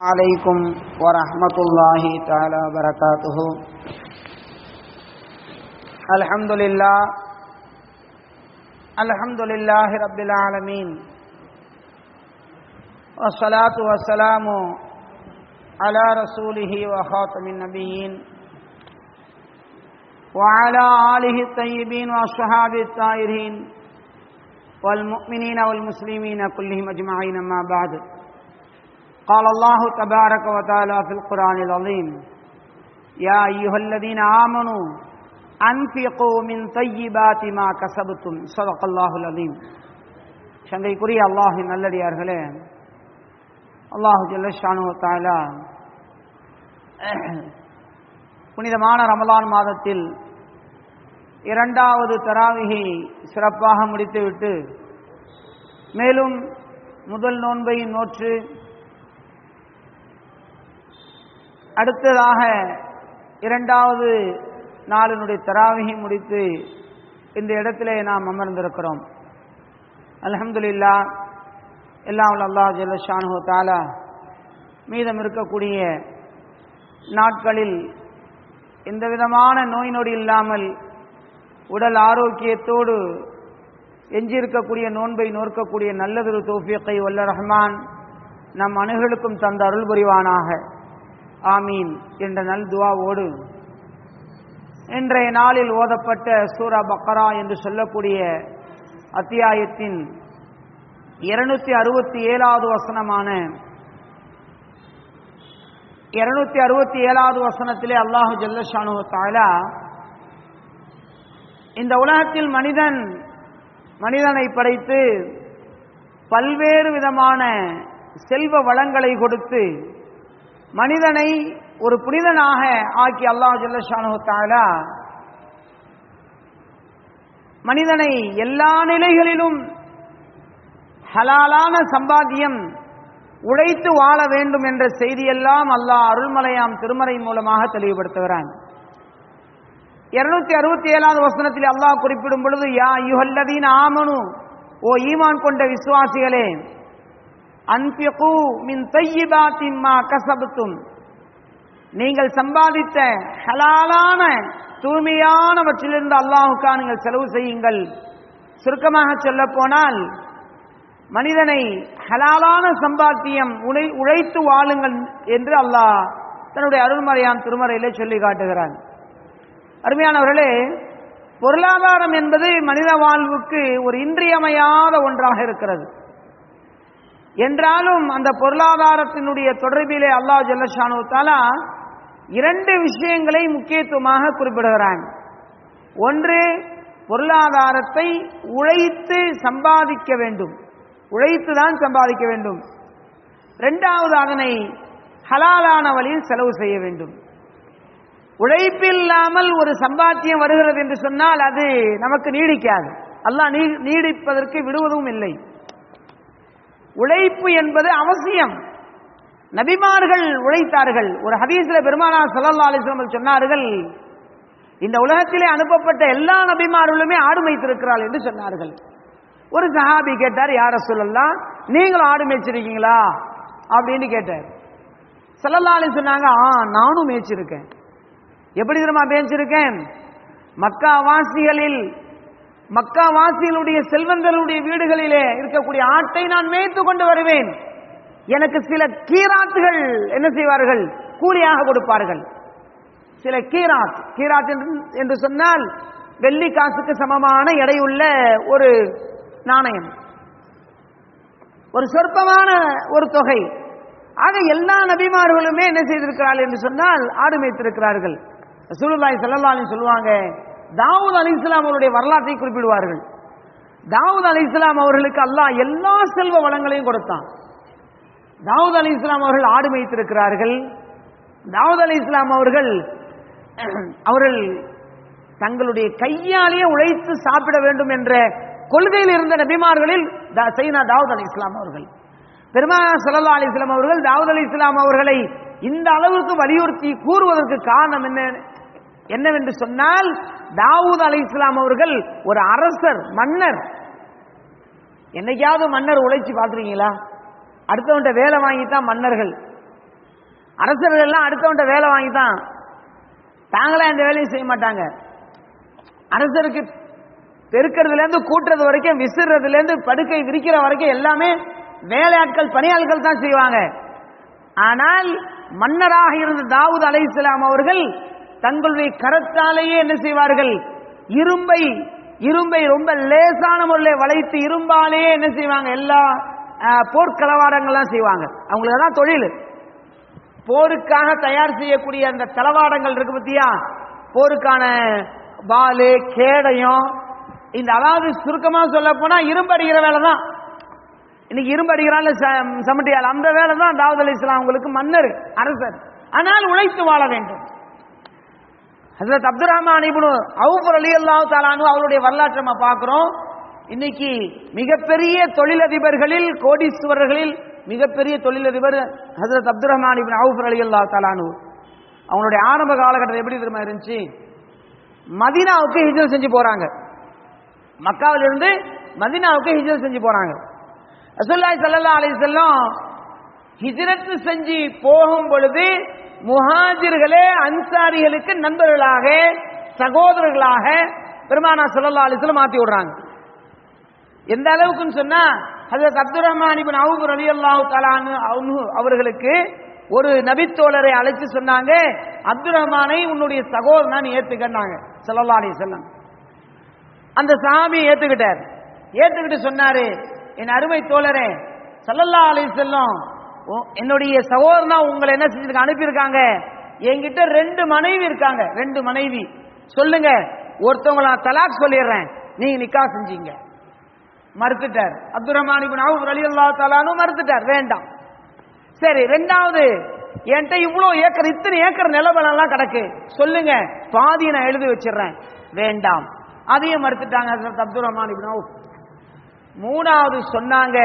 عليكم ورحمة الله تعالى وبركاته. الحمد لله رب العالمين، والصلاة والسلام على رسوله وخاتم النبيين وعلى آله الطيبين وأصحابه الطاهرين والمؤمنين والمسلمين كلهم أجمعين. أما بعد، قال الله تبارك وتعالى في القرآن العظيم: يا أيها الذين آمنوا أنفقوا من طيبات ما كسبتم. صدق الله العظيم. சங்கைக்குரிய அல்லாஹ்வின் நல்லடியார்களே, அல்லாஹ் ஜல்ல ஷானு வ தஆலா புனிதமான ரமலான் மாதத்தில் இரண்டாவது தராவிகை சிறப்பாக முடித்துவிட்டு மேலும் முதல் நோன்பை நோற்று அடுத்ததாக இரண்டாவது நாளினுடைய தராவிகை முடித்து இந்த இடத்திலே நாம் அமர்ந்திருக்கிறோம். அல்ஹம்துலில்லாஹ், எல்லாம் வல்ல அல்லாஹ் ஜல்ல ஷானுஹு வ தஆலா மீதம் இருக்கக்கூடிய நாட்களில் எந்த விதமான நோய் நொடி இல்லாமல் உடல் ஆரோக்கியத்தோடு எஞ்சியிருக்கக்கூடிய நோன்பை நோற்கக்கூடிய நல்லதொரு தௌஃபீக்கை வல்ல ரஹ்மான் நம் அனைவருக்கும் தந்த அருள் புரிவானாக. ஆமீன் என்ற நல் துஆவோடு இன்றைய நாளில் ஓதப்பட்ட சூரா பக்ரா என்று சொல்லக்கூடிய அத்தியாயத்தின் 267வது வசனமான 267வது வசனத்திலே அல்லாஹு ஜல்ல ஷானு வ தஆலா இந்த உலகத்தில் மனிதனை படைத்து பல்வேறு விதமான செல்வ வளங்களை கொடுத்து மனிதனை ஒரு புனிதனாக ஆக்கி அல்லாஹ் ஜல்ல ஷானஹு தஆலா மனிதனை எல்லா நிலைகளிலும் ஹலாலான சம்பாத்தியம் உழைத்து வாழ வேண்டும் என்ற செய்தியெல்லாம் அல்லாஹ் அருள்மலையாம் திருமறை மூலமாக தெளிவுபடுத்துகிறான். 267வது வசனத்தில் அல்லாஹ் குறிப்பிடும் பொழுது, யா அய்யுஹல்லதீன ஆமனு, ஓ ஈமான் கொண்ட விசுவாசிகளே, அன்ஃபிகு மின் தய்யிபாத்தி மா கஸப்தும், நீங்கள் சம்பாதித்த ஹலாலான தூய்மையானவற்றிலிருந்து அல்லாஹ்வுக்காக நீங்கள் செலவு செய்யுங்கள். சுருக்கமாக சொல்ல போனால், மனிதனை ஹலாலான சம்பாத்தியம் உழைத்து வாழுங்கள் என்று அல்லாஹ் தன்னுடைய அருள்மறையாம் திருமறையிலே சொல்லி காட்டுகிறான். அருமையானவர்களே, பொருளாதாரம் என்பது மனித வாழ்வுக்கு ஒரு இன்றியமையாத ஒன்றாக இருக்கிறது. என்றாலும் அந்த பொருளாதாரத்தினுடைய தொடர்பிலே அல்லாஹ் ஜல்ல ஷானு வ தஆலா இரண்டு விஷயங்களை முக்கியத்துவமாக குறிப்பிடுகிறான். ஒன்று, பொருளாதாரத்தை உழைத்து சம்பாதிக்க வேண்டும், உழைத்து தான் சம்பாதிக்க வேண்டும். இரண்டாவது, அதனை ஹலாலான வழியில் செலவு செய்ய வேண்டும். உழைப்பில்லாமல் ஒரு சம்பாத்தியம் வருகிறது என்று சொன்னால் அது நமக்கு நீடிக்காது. அல்லாஹ் நீடிப்பதற்கு விடுவதும் இல்லை. உழைப்பு என்பது அவசியம். நபிமார்கள் உழைத்தார்கள். ஒரு ஹதீஸ்ல பெருமானார் ஸல்லல்லாஹு அலைஹி வஸல்லம் சொன்னார்கள், இந்த உலகத்திலே அனுப்பப்பட்ட எல்லா நபிமார்களுமே ஆடு மேய்த்திருக்கிறார்கள் என்று சொன்னார்கள். ஒரு சஹாபி கேட்டார், யா ரசூலல்லாஹ், நீங்களும் ஆடு மேய்ச்சிருக்கீங்களா அப்படின்னு கேட்டார். ஸல்லல்லாஹு அலைஹி சொன்னாங்க, நானும் மேய்ச்சிருக்கேன். எப்படி தெரியுமா மேய்ச்சிருக்கேன்? மக்காவாசிகளுடைய செல்வந்தர்களுடைய வீடுகளிலே இருக்கக்கூடிய ஆட்டை நான் மேய்த்து கொண்டு வருவேன். எனக்கு சில கீராத்துகள் என்ன செய்வார்கள்? கூலியாக கொடுப்பார்கள். சில கீராத் என்று சொன்னால் வெள்ளி காசுக்கு சமமான எடையுள்ள ஒரு நாணயம், ஒரு சொற்பமான ஒரு தொகை. ஆக எல்லா நபிமார்களுமே என்ன செய்திருக்கிறார்கள் என்று சொன்னால் ஆடு மேய்த்திருக்கிறார்கள். ரசூலுல்லாஹி ஸல்லல்லாஹு அலைஹி சொல்லுவாங்க, தாவூத் அலைஹிஸ்ஸலாம் அவருடைய வரலாற்றை குறிப்பிடுவார்கள். தாவூத் அலைஹிஸ்ஸலாம் அவர்களுக்கு அல்லாஹ் எல்லா செல்வ வளங்களையும் கொடுத்தான். தாவூத் அலைஹிஸ்ஸலாம் அவர்கள் ஆடு மேய்த்திருக்கிறார்கள். தாவூத் அலைஹிஸ்ஸலாம் அவர்கள் தங்களுடைய கையாலேயே உழைத்து சாப்பிட வேண்டும் என்ற கொள்கையில் இருந்த நபிமார்களில் சையதுனா தாவூத் அலைஹிஸ்ஸலாம் அவர்கள். பெருமானார் ஸல்லல்லாஹு அலைஹி வஸல்லம் அவர்கள் தாவூத் அலைஹிஸ்ஸலாம் அவர்களை இந்த அளவுக்கு வலியுறுத்தி கூறுவதற்கு காரணம் என்னவென்று சொன்னால், தாவூத் அலைஹிஸ்ஸலாம் அவர்கள் ஒரு அரசர், மன்னர். என்னைக்காவது மன்னர் உழைச்சி பார்த்துருக்கீங்களா? அடுத்தவன்ட்ட வேலை வாங்கித்தான் மன்னர்கள். அரசர்கள் எல்லாம் அடுத்தவன்ட்ட வேலை வாங்கித்தான், தாங்களே அந்த வேலையை செய்ய மாட்டாங்க. அரசருக்கு பெருக்கிறதுல இருந்து கூட்டுறது வரைக்கும், விசிறதுல இருந்து படுக்கை விரிக்கிற வரைக்கும் எல்லாமே வேலையாட்கள் பணியாட்கள் தான் செய்வாங்க. ஆனால் மன்னராக இருந்த தாவூத் அலைஹிஸ்ஸலாம் அவர்கள் தங்களுடைய கரத்தாலேயே என்ன செய்வார்கள், இரும்பை ரொம்ப லேசான முறையில் வளைத்து இரும்பாலேயே என்ன செய்வாங்க, எல்லா போர்க்களவாடங்கள்லாம் செய்வாங்க. அவங்களுக்கு தான் தொழில். போருக்காக தயார் செய்யக்கூடிய அந்த தளவாடங்கள் இருக்கு பத்தியா, போருக்கான வாலு கேடயம், இந்த அதாவது சுருக்கமாக சொல்ல போனா இரும்பு அடிக்கிற வேலை தான். இன்னைக்கு இரும்பு அடிக்கிறான் சமட்டியால், அந்த வேலை தான் தாவூத் அலைஹிஸ்ஸலாம் அவங்களுக்கு மன்னர் அரசர். ஆனால் உழைத்து வாழ வேண்டும். ஹஜ்ரத் அப்துர் ரஹ்மான் இப்னு அவுஃப் ரலியல்லாஹு தஆலா அன்ஹு அவருடைய வரலாற்றை நம்ம பார்க்கிறோம். இன்னைக்கு மிகப்பெரிய தொழிலதிபர்களில், கோடீஸ்வரர்களில் மிகப்பெரிய தொழிலதிபர் ஹஜ்ரத் அப்துர் ரஹ்மான் இப்னு அவுஃப் ரலியல்லாஹு தஆலா அன்ஹு. அவங்களுடைய ஆரம்ப காலகட்டத்தில் எப்படி தெரியுமா இருந்துச்சு, மதீனாவுக்கு ஹிஜ்ரத் செஞ்சு போறாங்க. மக்காவிலிருந்து மதீனாவுக்கு ஹிஜ்ரத் செஞ்சு போறாங்க. ரசூலுல்லாஹி ஸல்லல்லாஹு அலைஹி வஸல்லம் ஹிஜ்ரத் செஞ்சு போகும் பொழுது முஹாஜிர்களே அன்சாரிகளுக்கு நண்பர்களாக, சகோதரர்களாக பெருமானார் ஸல்லல்லாஹு அலைஹி வஸல்லம் மாத்தி விடுறாங்க. எந்த அளவுக்குன்னு சொன்னா, ஹஜ்ரத் அப்துர் ரஹ்மான் இப்னு அவுஃப் ரலியல்லாஹு தஆலா அன்ஹு அவர்களுக்கு ஒரு நபித்தோழரை அழைச்சு சொன்னாங்க, அப்துர் ரஹ்மானை உன்னுடைய சகோதரனா நீ ஏத்துக்கன்னாங்க ஸல்லல்லாஹு அலைஹி வஸல்லம். அந்த சஹாபியை ஏத்துக்கிட்டு சொன்னாரு, என் அருமை தோழரே ஸல்லல்லாஹு அலைஹி வஸல்லம் என்னுடைய சகோதரனா உங்களை என்ன செஞ்சிருக்காங்க, அனுப்பியிருக்காங்க. என்கிட்ட 2 மனைவி இருக்காங்க, 2 மனைவி. சொல்லுங்க, ஒருத்தவங்களை நான் தலாக் சொல்லிடுறேன், நீங்க நிக்கா செஞ்சீங்க. மறுத்துட்டார். அப்துர் ரஹ்மான் இப்னு அவுஃப் ரலியல்லாஹு தஆலா அன்ஹு மறுத்துட்டார், வேண்டாம். சரி, 2வது, என்கிட்ட இவ்வளவு ஏக்கர், இத்தனை ஏக்கர் நிலவெல்லாம் கிடக்கு, சொல்லுங்க பாதியை நான் எழுதி வச்சிடறேன், வேண்டாம். அதையும் மறுத்துட்டாங்க ஹஜ்ரத் அப்துர் ரஹ்மான் இப்னு அவுஃப். 3வது சொன்னாங்க,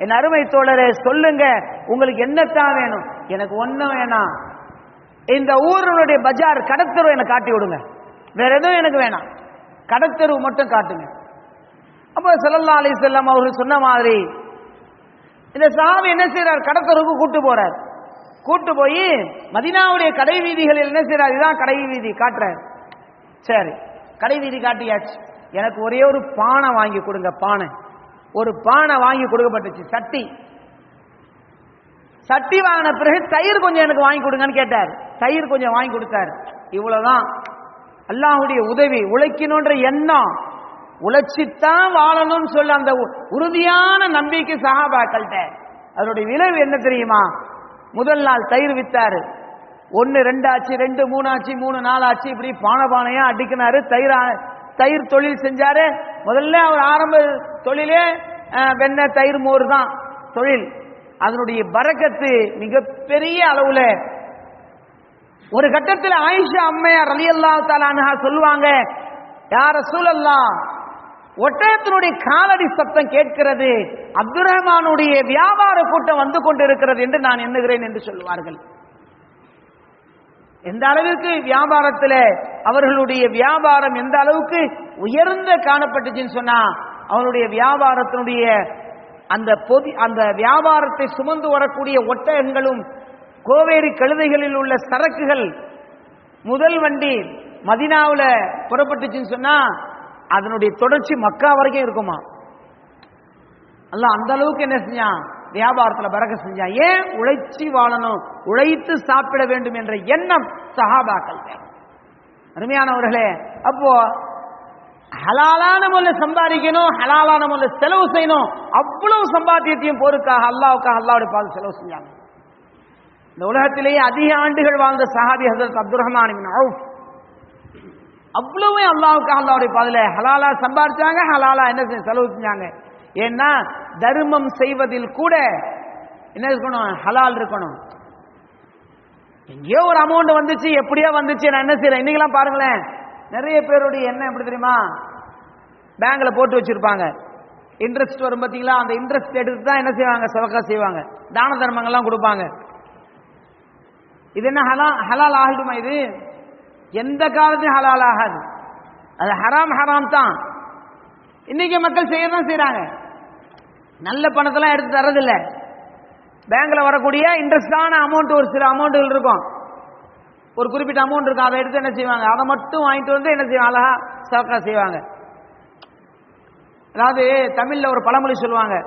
என் அருமை தோழரே சொல்லுங்க உங்களுக்கு என்னத்தான் வேணும். எனக்கு ஒண்ணும் வேணாம், இந்த ஊருடைய பஜார் கடத்தெரு எனக்கு காட்டி விடுங்க, வேற எதுவும் எனக்கு வேணாம், கடத்தெரு மட்டும் காட்டுங்க. அப்போ ஸல்லல்லாஹு அலைஹி வஸல்லம் அவர்கள் சொன்ன மாதிரி இந்த சஹாபி என்ன செய்யறார், கடத்தெருவுக்கு கூட்டு போய் மதீனாவுடைய கடை வீதிகளில் என்ன செய்யறார், இதுதான் கடை வீதி காட்டுறார். சரி, கடை வீதி காட்டியாச்சு. எனக்கு ஒரே ஒரு பானை வாங்கி கொடுங்க, ஒரு பானை வாங்கி கொடுக்கப்பட்டுச்சு. சட்டி வாங்கின பிறகு தயிர் கொஞ்சம் எனக்கு வாங்கி கொடுங்கன்னு கேட்டார். தயிர் கொஞ்சம் வாங்கி கொடுத்தார். இவ்வளவுதான். அல்லாஹ்வுடைய உதவி, உழைக்கணும்ன்ற எண்ணம், உழைச்சித்தான் வாழணும்னு சொல்ல அந்த உறுதியான நம்பிக்கை சஹாபாக்கள்கிட்ட. அதனுடைய விளைவு என்ன தெரியுமா, முதல் நாள் தயிர் வித்தாரு. 1 2 ஆச்சு, 2 3 ஆச்சு, 3 4 ஆச்சு, இப்படி பானையா அடிக்கினாரு. தயிர் தொழில் செஞ்சாரு. முதல்ல அவர் ஆரம்ப தொழிலே வெண்ணெய் தயிர் மோர் தான் தொழில். அதனுடைய பரக்கத்து மிகப்பெரிய அளவுல. ஒரு கட்டத்தில் ஆயிஷா அம்மையார் ரலியல்லாஹு தஆலா அன்ஹா சொல்லுவாங்க, யா ரசூலல்லாஹ், ஒட்டகத்தினுடைய காலடி சத்தம் கேட்கிறது, அப்துர் ரஹ்மானுடைய வியாபார கூட்டம் வந்து கொண்டிருக்கிறது என்று நான் எண்ணுகிறேன் என்று சொல்லுவார்கள். எந்த அளவுக்கு வியாபாரத்தில் அவர்களுடைய வியாபாரம் எந்த அளவுக்கு உயர்ந்த காணப்பட்டுச்சுன்னு சொன்னா, அவருடைய வியாபாரத்தினுடைய அந்த வியாபாரத்தை சுமந்து வரக்கூடிய ஒட்டகங்களும் கோவேரி கழுதைகளில் உள்ள சரக்குகள், முதல் வண்டி மதீனாவுல புறப்பட்டுச்சுன்னு சொன்னா அதனுடைய தொடர்ச்சி மக்கா வரைக்கும் இருக்குமா. அல்லாஹ் அந்த அளவுக்கு என்ன செஞ்சான், வியாபாரத்துல பரக்கத் செஞ்சான். ஏன், உழைச்சி வாழணும், உழைத்து சாப்பிட வேண்டும் என்ற எண்ணம் சஹாபாக்கள். அருமையானவர்களே, அப்போ ஹலாலான முறையில் சம்பாதிக்கணும், ஹலாலான முறையில் செலவு செய்யணும். அவ்வளவு சம்பாத்தியத்தையும் போருக்காக, அல்லாஹ்வுக்காக, அல்லாஹ்வுடைய பாதையில் செலவு செஞ்சாங்க. இந்த உலகத்திலேயே அதிக ஆண்டுகள் வாழ்ந்த சஹாபி ஹஜ்ரத் அப்துர் ரஹ்மான் இப்னு அவுஃப். அவ்வளவு அல்லாஹ்வுக்காக, அல்லாஹ்வுடைய பாதையில் ஹலாலா சம்பாதிச்சாங்க, ஹலாலா என்ன செலவு செஞ்சாங்க. ஏன்னா தர்மம் செய்வதில் கூட என்ன இருக்கணும், ஹலால் இருக்கணும். எங்கேயோ ஒரு அமௌண்ட் வந்துச்சு, எப்படியோ வந்துச்சு, நான் என்ன செய்யறேன். இன்னைக்கெல்லாம் பாருங்களேன், நிறைய பேருடைய எண்ணம் எப்படி தெரியுமா, பேங்க்ல போட்டு வச்சிருப்பாங்க, இன்ட்ரெஸ்ட் வரும் பார்த்தீங்களா, அந்த இன்ட்ரெஸ்ட் எடுத்து தான் என்ன செய்வாங்க, சதகா செய்வாங்க, தான தர்மங்கள்லாம் கொடுப்பாங்க. இது என்ன ஹலால் ஆகிடுமா? இது எந்த காலத்தையும் ஹலால் ஆகாது. அது ஹராம் தான். இன்னைக்கு மக்கள் செய்யதான் செய்யறாங்க. நல்ல பணத்தெல்லாம் எடுத்து தரதில்லை. பேங்க்ல வரக்கூடிய இன்ட்ரெஸ்டான அமௌண்ட், ஒரு சில அமௌண்ட்டுகள் இருக்கும், ஒரு குறிப்பிட்ட அமௌண்ட் இருக்கும், அதை எடுத்து என்ன செய்வாங்க, அதை மட்டும் வாங்கிட்டு வந்து என்ன செய்வாங்க, அழகா சதக்கா செய்வாங்க. அதாவது தமிழ்ல ஒரு பழமொழி சொல்லுவாங்க,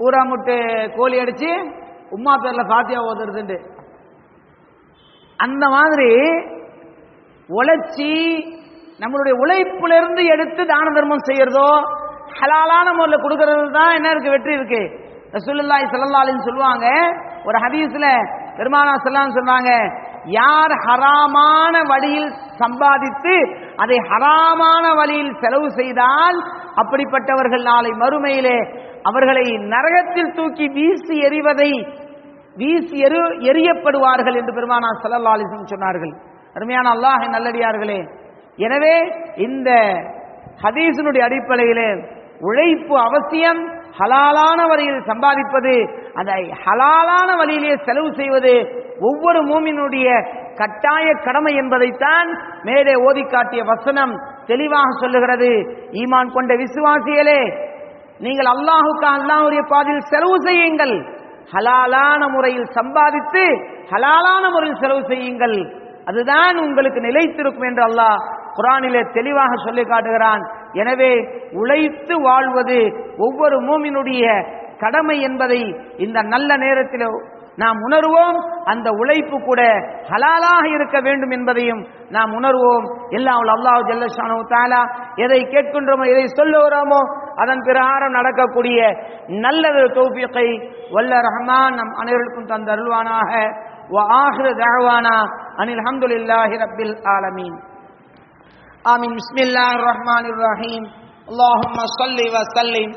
ஊரா முட்டு கோழி அடிச்சு உம்மா பேர்ல பாத்தியா ஓதுறதுண்டு. அந்த மாதிரி உழைச்சி நம்மளுடைய உழைப்பிலிருந்து எடுத்து தான தர்மம் செய்யறதோ ஹலாலான முறையில் கொடுக்கறது தான் என்ன இருக்கு, வெற்றி இருக்கு. ரசூலுல்லாஹி ஸல்லல்லாஹு அலைஹி வஸல்லம் சொல்லுவாங்க, ஒரு ஹதீஸ்ல பெருமானார் ஸல்லல்லாஹு அலைஹி வஸல்லம் சொல்றாங்க, யார் ஹராமான வழியில் சம்பாதித்து அதை ஹராமான வழியில் செலவு செய்தால் அப்படிப்பட்டவர்கள் நாளை மறுமையிலே அவர்களை நரகத்தில் தூக்கி எறியப்படுவார்கள் என்று பெருமானார் ஸல்லல்லாஹு அலைஹி வஸல்லம் சொன்னார்கள். அருமையான அல்லாஹ்வின் நல்லடியார்களே, எனவே இந்த ஹதீஸினுடைய அடிப்படையிலே உழைப்பு அவசியம், ஹலாலான வழியில் சம்பாதிப்பது, அதை ஹலாலான வழியிலே செலவு செய்வது ஒவ்வொரு மூமினுடைய கட்டாய கடமை என்பதைத்தான் மேலே ஓதி காட்டிய வசனம் தெளிவாக சொல்லுகிறது. ஈமான் கொண்ட விசுவாசிகளே, நீங்கள் அல்லாஹ்வுடைய பாதையில் செலவு செய்யுங்கள், ஹலாலான முறையில் சம்பாதித்து ஹலாலான முறையில் செலவு செய்யுங்கள், அதுதான் உங்களுக்கு நிலைத்திருக்கும் என்று அல்லாஹ் குர்ஆனிலே தெளிவாக சொல்லி காட்டுகிறான். எனவே உழைத்து வாழ்வது ஒவ்வொரு மூமினுடைய கடமை என்பதை இந்த நல்ல நேரத்தில் நாம் உணர்வோம். அந்த உழைப்பு கூட ஹலாலாக இருக்க வேண்டும் என்பதையும் நாம் உணர்வோம். எல்லாம் அல்லாஹ் ஜல்ல ஷானஹு தஆலா எதை கேட்கின்றோமோ, எதை சொல்லுகிறோமோ அதன் பிரகாரம் நடக்கக்கூடிய நல்ல தௌஃபீகை வல்ல ரஹ்மான் நம் அனைவருக்கும் தந்தருள்வானாக. وآخر دعوانا أن الحمد لله رب العالمين. آمين. بسم الله الرحمن الرحيم. اللهم صل وسلم